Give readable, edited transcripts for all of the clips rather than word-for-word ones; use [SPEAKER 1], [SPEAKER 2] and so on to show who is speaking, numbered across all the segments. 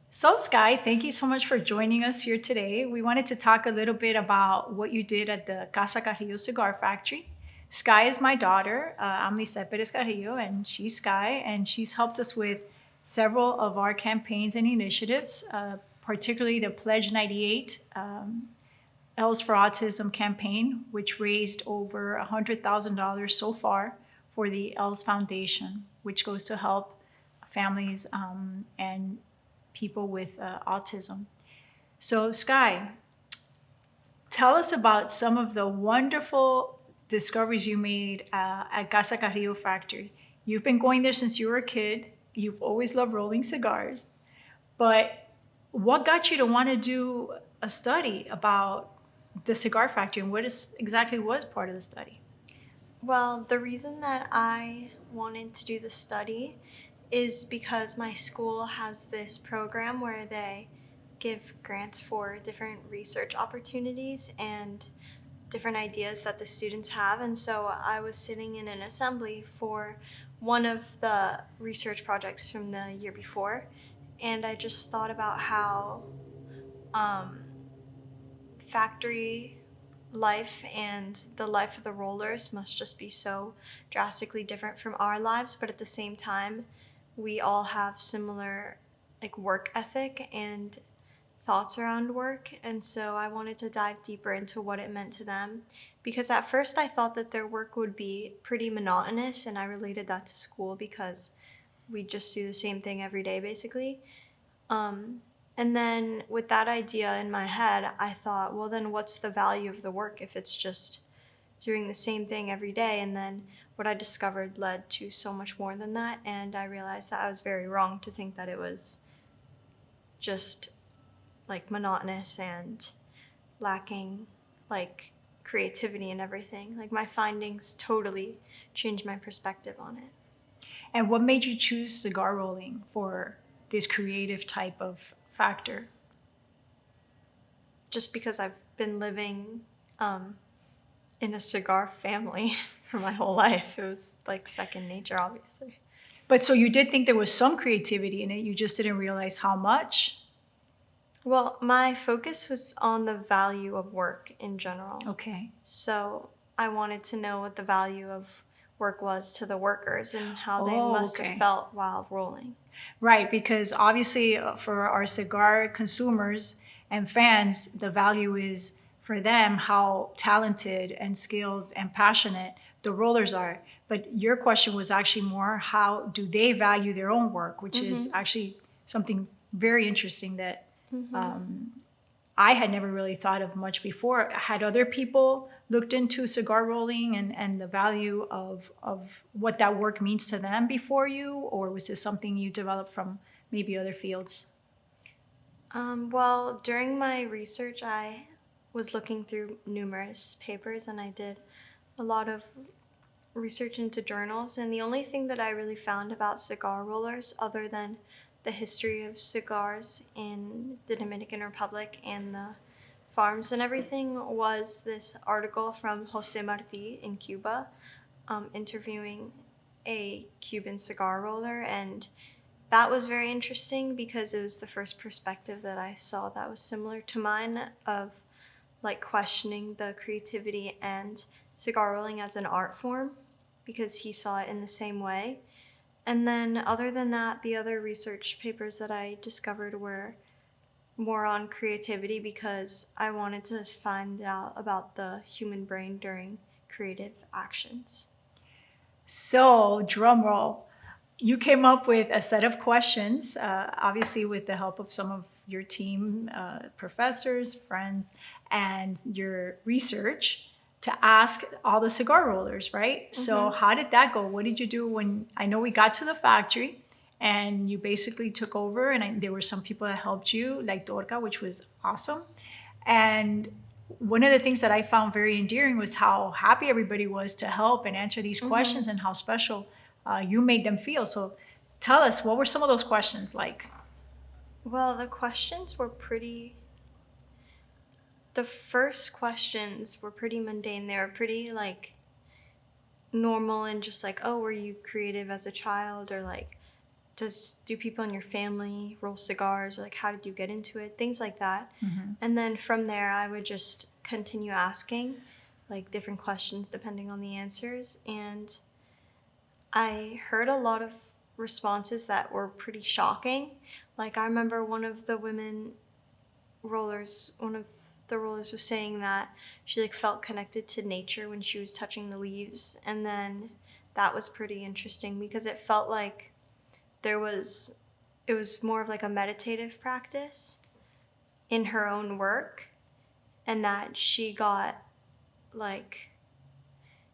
[SPEAKER 1] So, Skye, thank you so much for joining us here today. We wanted to talk a little bit about what you did at the Casa Carrillo Cigar Factory. Skye is my daughter. I'm Lissette Perez-Carrillo, and she's Skye, and she's helped us with several of our campaigns and initiatives, particularly the Pledge 98 L's for Autism campaign, which raised over $100,000 so far for the L's Foundation, which goes to help families and people with autism. So, Skye, tell us about some of the wonderful discoveries you made at Casa Carrillo factory. You've been going there since you were a kid. You've always loved rolling cigars. But what got you to want to do a study about the cigar factory and what is exactly was part of the study?
[SPEAKER 2] Well, the reason that I wanted to do the study is because my school has this program where they give grants for different research opportunities and different ideas that the students have. And so I was sitting in an assembly for one of the research projects from the year before, and I just thought about how um, factory life and the life of the rollers must just be so drastically different from our lives, but at the same time we all have similar like work ethic and thoughts around work. And so I wanted to dive deeper into what it meant to them, because at first I thought that their work would be pretty monotonous, and I related that to school because we just do the same thing every day basically. um, and then with that idea in my head, I thought, well, then what's the value of the work if it's just doing the same thing every day? And then what I discovered led to so much more than that. And I realized that I was very wrong to think that it was just like monotonous and lacking like creativity and everything. Like my findings totally changed my perspective on it.
[SPEAKER 1] And what made you choose cigar rolling for this creative type of factor?
[SPEAKER 2] Just because I've been living um, in a cigar family for my whole life. It was like second nature, obviously.
[SPEAKER 1] But so you did think there was some creativity in it, you just didn't realize how much?
[SPEAKER 2] Well, my focus was on the value of work in general.
[SPEAKER 1] Okay.
[SPEAKER 2] So I wanted to know what the value of work was to the workers and how they
[SPEAKER 1] Oh,
[SPEAKER 2] must have
[SPEAKER 1] okay.
[SPEAKER 2] felt while rolling.
[SPEAKER 1] Right, because obviously for our cigar consumers and fans, the value is for them how talented and skilled and passionate the rollers are. But your question was actually more how do they value their own work, which is
[SPEAKER 2] Mm-hmm.
[SPEAKER 1] actually something very interesting that
[SPEAKER 2] Mm-hmm.
[SPEAKER 1] I had never really thought of much before. Had other people looked into cigar rolling and the value of what that work means to them before you, or was this something you developed from maybe other fields?
[SPEAKER 2] Well, during my research, I was looking through numerous papers and I did a lot of research into journals, and the only thing that I really found about cigar rollers, other than the history of cigars in the Dominican Republic and the farms and everything, was this article from Jose Marti in Cuba, interviewing a Cuban cigar roller. And that was very interesting because it was the first perspective that I saw that was similar to mine, of like questioning the creativity and cigar rolling as an art form, because he saw it in the same way. And then, other than that, the other research papers that I discovered were more on creativity because I wanted to find out about the human brain during creative actions.
[SPEAKER 1] So, drum roll. You came up with a set of questions, obviously with the help of some of your team, professors, friends, and your research to ask all the cigar rollers, right? So,
[SPEAKER 2] Mm-hmm.
[SPEAKER 1] how did that go? What did you do when I know we got to the factory and you basically took over, and there were some people that helped you, like Dorca, which was awesome. And one of the things that I found very endearing was how happy everybody was to help and answer these
[SPEAKER 2] Mm-hmm.
[SPEAKER 1] questions and how special you made them feel. So tell us, what were some of those questions like?
[SPEAKER 2] Well, the first questions were pretty mundane. They were pretty like normal and just like, oh, were you creative as a child? Or like, do people in your family roll cigars, or like how did you get into it, things like that. And then from there I would just continue asking like different questions depending on the answers, and I heard a lot of responses that were pretty shocking. Like I remember one of the rollers was saying that she like felt connected to nature when she was touching the leaves, and then that was pretty interesting because it felt like it was more of like a meditative practice in her own work, and that she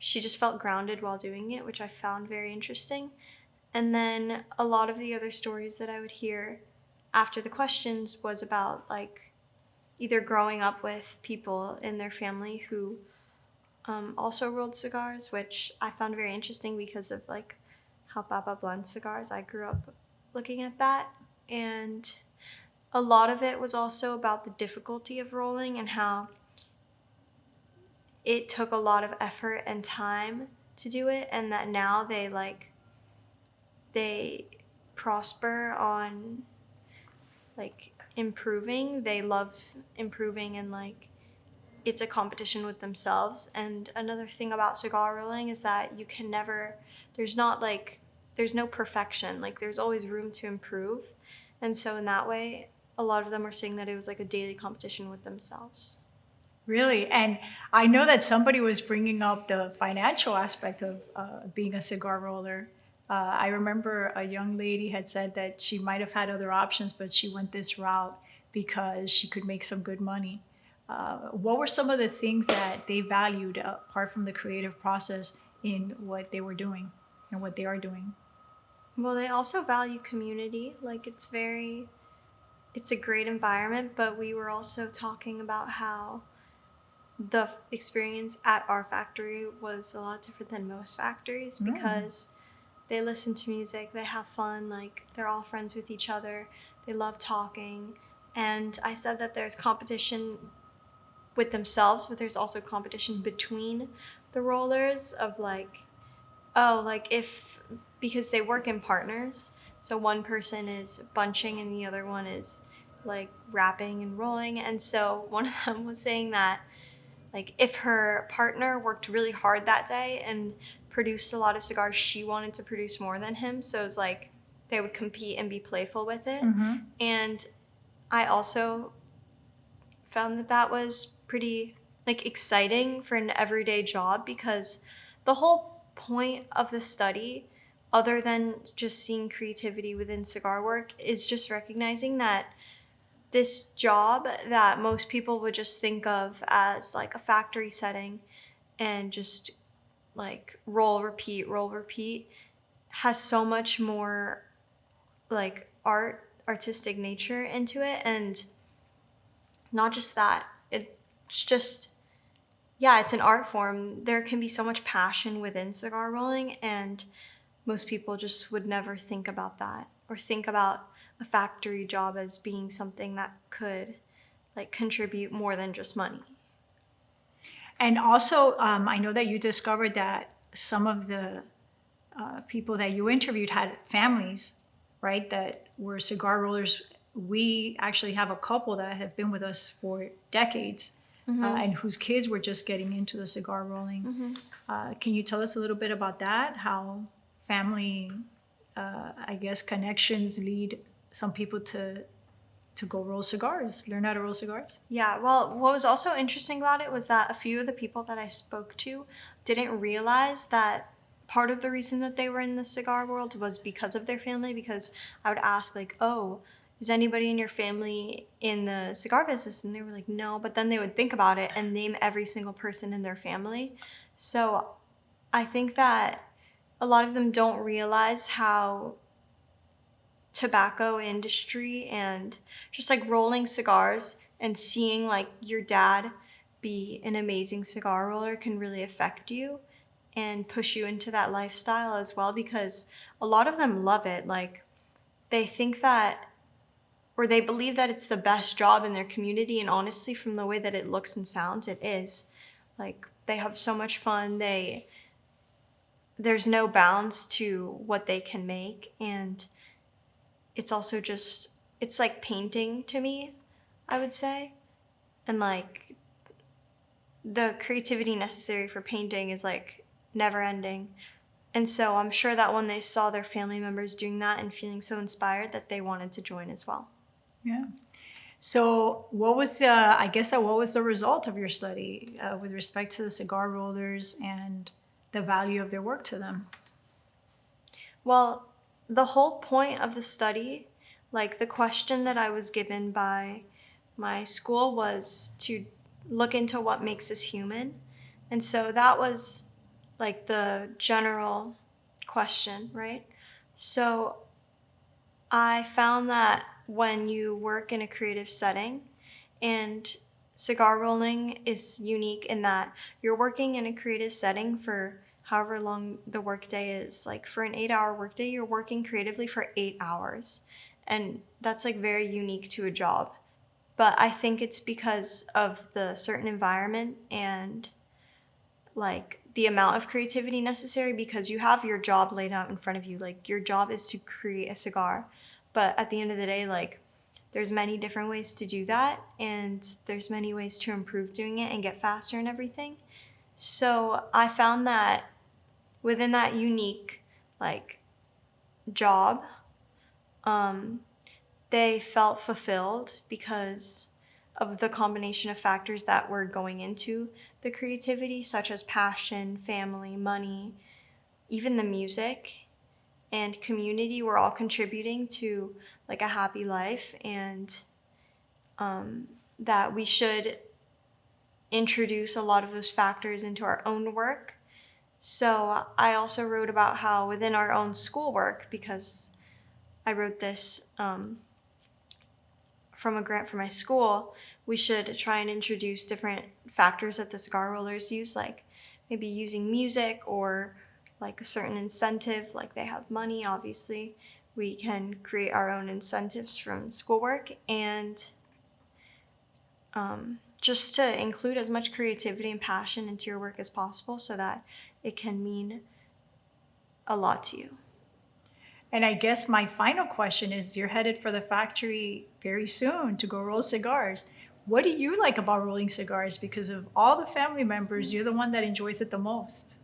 [SPEAKER 2] just felt grounded while doing it, which I found very interesting. And then a lot of the other stories that I would hear after the questions was about like either growing up with people in their family who also rolled cigars, which I found very interesting because of like how Papa blends cigars. I grew up looking at that, and a lot of it was also about the difficulty of rolling and how it took a lot of effort and time to do it, and that now they prosper on like improving. They love improving, and like it's a competition with themselves. And another thing about cigar rolling is that you can never there's not like there's no perfection. Like there's always room to improve. And so in that way, a lot of them were saying that it was like a daily competition with themselves.
[SPEAKER 1] Really? And I know that somebody was bringing up the financial aspect of being a cigar roller. I remember a young lady had said that she might have had other options, but she went this route because she could make some good money. What were some of the things that they valued apart from the creative process in what they were doing and what they are doing?
[SPEAKER 2] Well, they also value community. Like it's a great environment, but we were also talking about how the experience at our factory was a lot different than most factories because they listen to music, they have fun, like they're all friends with each other, they love talking. And I said that there's competition with themselves, but there's also competition between the rollers of like, oh, like if, because they work in partners, so one person is bunching and the other one is like wrapping and rolling. And so one of them was saying that like if her partner worked really hard that day and produced a lot of cigars, she wanted to produce more than him. So it was like they would compete and be playful with it. And I also found that that was pretty like exciting for an everyday job, because the whole point of the study, other than just seeing creativity within cigar work, is just recognizing that this job that most people would just think of as like a factory setting and just like roll repeat has so much more like artistic nature into it. And not just that, it's just, yeah, it's an art form. There can be so much passion within cigar rolling, and most people just would never think about that or think about a factory job as being something that could like contribute more than just money.
[SPEAKER 1] And also, I know that you discovered that some of the people that you interviewed had families, right, that were cigar rollers. We actually have a couple that have been with us for decades and whose kids were just getting into the cigar rolling. Can you tell us a little bit about that? How family, I guess, connections lead some people to go roll cigars, learn how to roll cigars?
[SPEAKER 2] Yeah, well, what was also interesting about it was that a few of the people that I spoke to didn't realize that part of the reason that they were in the cigar world was because of their family. Because I would ask like, oh, is anybody in your family in the cigar business? And they were like, no. But then they would think about it and name every single person in their family. So I think that a lot of them don't realize how tobacco industry and just like rolling cigars and seeing like your dad be an amazing cigar roller can really affect you and push you into that lifestyle as well, because a lot of them love it. Like they think that, or they believe that it's the best job in their community, and honestly from the way that it looks and sounds, it is. Like they have so much fun, there's no bounds to what they can make, and it's also just, it's like painting to me, I would say. And like the creativity necessary for painting is like never ending. And so I'm sure that when they saw their family members doing that and feeling so inspired, that they wanted to join as well.
[SPEAKER 1] Yeah. So, what was what was the result of your study with respect to the cigar rollers and the value of their work to them?
[SPEAKER 2] Well, the whole point of the study, like the question that I was given by my school was to look into what makes us human. And so that was like the general question, right? So I found that when you work in a creative setting, and cigar rolling is unique in that you're working in a creative setting for however long the workday is. Like for an 8-hour workday, you're working creatively for 8 hours. And that's like very unique to a job. But I think it's because of the certain environment and like the amount of creativity necessary, because you have your job laid out in front of you. Like your job is to create a cigar. But at the end of the day, like there's many different ways to do that, and there's many ways to improve doing it and get faster and everything. So I found that within that unique like job, um, they felt fulfilled because of the combination of factors that were going into the creativity, such as passion, family, money, even the music and community were all contributing to like a happy life, and that we should introduce a lot of those factors into our own work. So I also wrote about how within our own schoolwork, because I wrote this from a grant for my school, we should try and introduce different factors that the cigar rollers use, like maybe using music or like a certain incentive, like they have money, obviously. We can create our own incentives from schoolwork, and just to include as much creativity and passion into your work as possible so that it can mean a lot to you.
[SPEAKER 1] And I guess my final question is, you're headed for the factory very soon to go roll cigars. What do you like about rolling cigars? Because of all the family members, you're the one that enjoys it the most.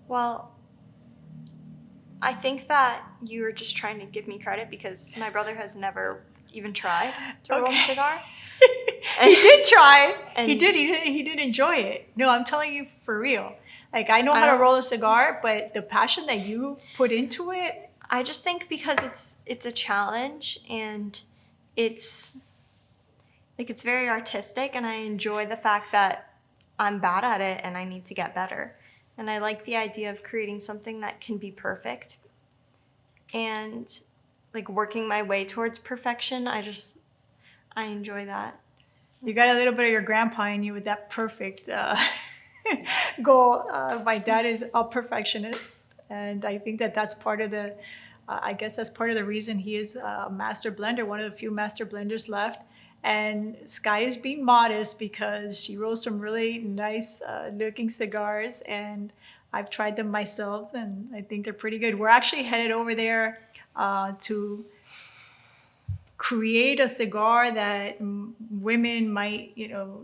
[SPEAKER 2] Well, I think that you were just trying to give me credit because my brother has never even tried to roll a
[SPEAKER 1] Okay.
[SPEAKER 2] cigar.
[SPEAKER 1] He did try.
[SPEAKER 2] And
[SPEAKER 1] He did enjoy it. No, I'm telling you for real. Like I know
[SPEAKER 2] I
[SPEAKER 1] how to
[SPEAKER 2] don't-
[SPEAKER 1] roll a cigar, but the passion that you put into it,
[SPEAKER 2] I just think because it's a challenge, and it's like it's very artistic, and I enjoy the fact that I'm bad at it and I need to get better. And I like the idea of creating something that can be perfect and like working my way towards perfection. I enjoy that.
[SPEAKER 1] you got a little bit of your grandpa in you with that perfect goal. My dad is a perfectionist, and I think that that's part of the. I guess that's part of the reason he is a master blender, one of the few master blenders left. And Skye is being modest because she rolls some really nice looking cigars, and I've tried them myself, and I think they're pretty good. We're actually headed over there to create a cigar that women might,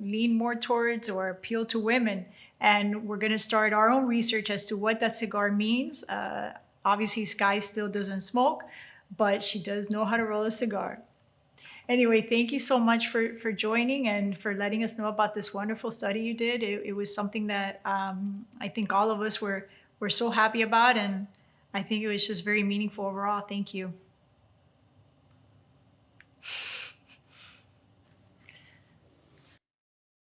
[SPEAKER 1] lean more towards or appeal to women. And we're going to start our own research as to what that cigar means. Obviously, Skye still doesn't smoke, but she does know how to roll a cigar. Anyway, thank you so much for joining and for letting us know about this wonderful study you did. It was something that I think all of us were so happy about, and I think it was just very meaningful overall. Thank you.